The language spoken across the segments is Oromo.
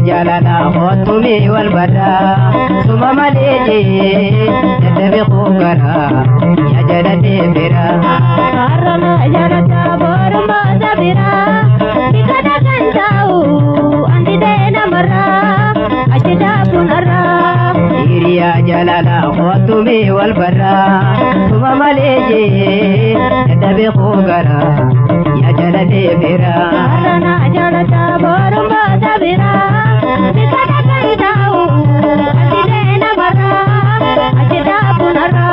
جلنا خطمي والبرا ثم مليجي يتبقوا قرا يا جلدي برا Karena jarata borma sabira dikatakan tahu anti dena marah asyida punara يا جلنا خطمي والبرا ثم مليجي يتبقوا قرا يا جلدي برا Karena jarata borma sabira dikatakan tahu anti dena marah asyida punara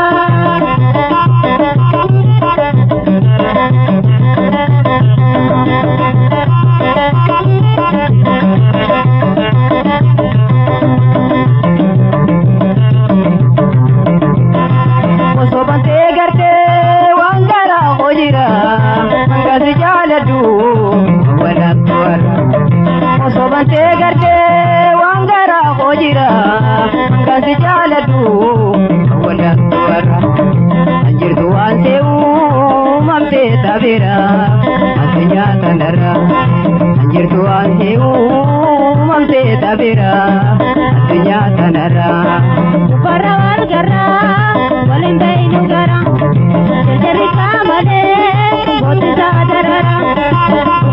Musobante garte wangara hojira angasi jaladu wala tuara Musobante garte wangara hojira angasi jaladu wala tuara anjir tuan seu mamte tabira atunya tanara anjir tuan seu mamte tabira atunya tanara Parawal gara walin bainu gara jadi kamale boti sadara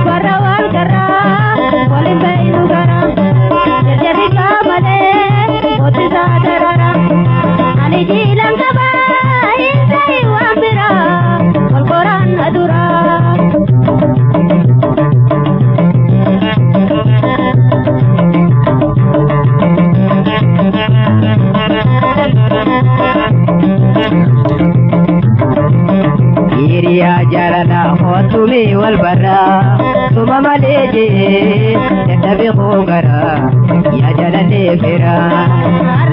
parawal gara walin bainu gara jadi kamale boti sadara ani jilang kaba insai wambira wal quran adura يا جلنا خطمي والبرا ثم مليجي يتبقوا قرا يا جلدي برا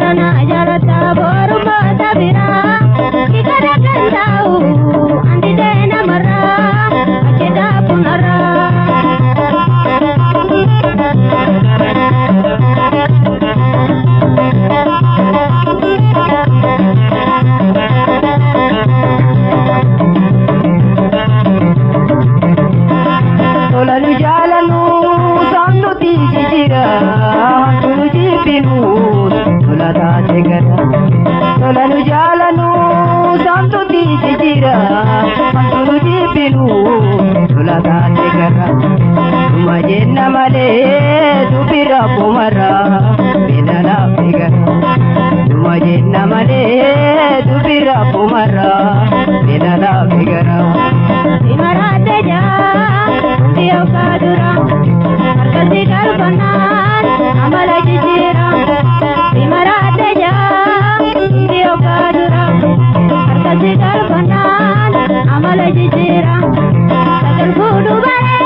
Karena jarata borma sabira dikatakan tahu anti dena marah asyida punara Tolanu jalanu sandu tiji jira tulu jipinu tolata segara Tolanu jalanu sandu tiji jira tulu jipinu tolata segara Tumajenna male tupira kumara benala segara Tumajenna male tupira kumara benala segara imarate ja dia kadura markasi kalbanan amala jijira imarate ja dia kadura markasi kalbanan amala jijira sagal kudu bare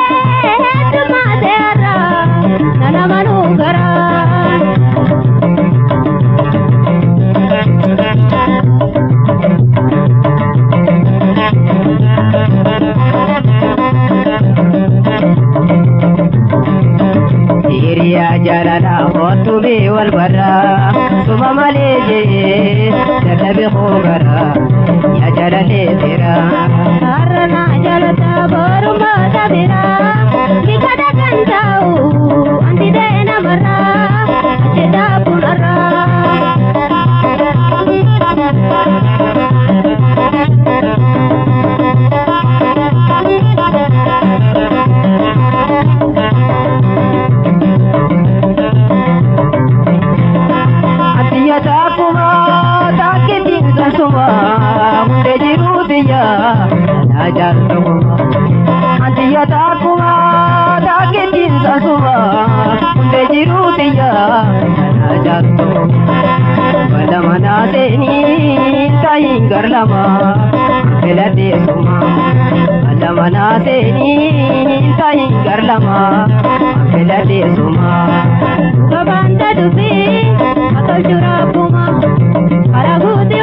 tuma dera nana manu gara يا جلنا خطبي والبرا ثم مليجي يتبقوا قرا يا جلدي برا Karena jalata borma sabira dikatakan tahu anti dena marah asyida punara Atiya takuma takitin sasuma munde jirudiya najar takuma Atiya takuma takitin sasuma munde jirudiya najar takuma Bala manateni taingar lama belade suma Bala manateni taingar lama belade suma Kabanta dubi atol jurabuma karaguti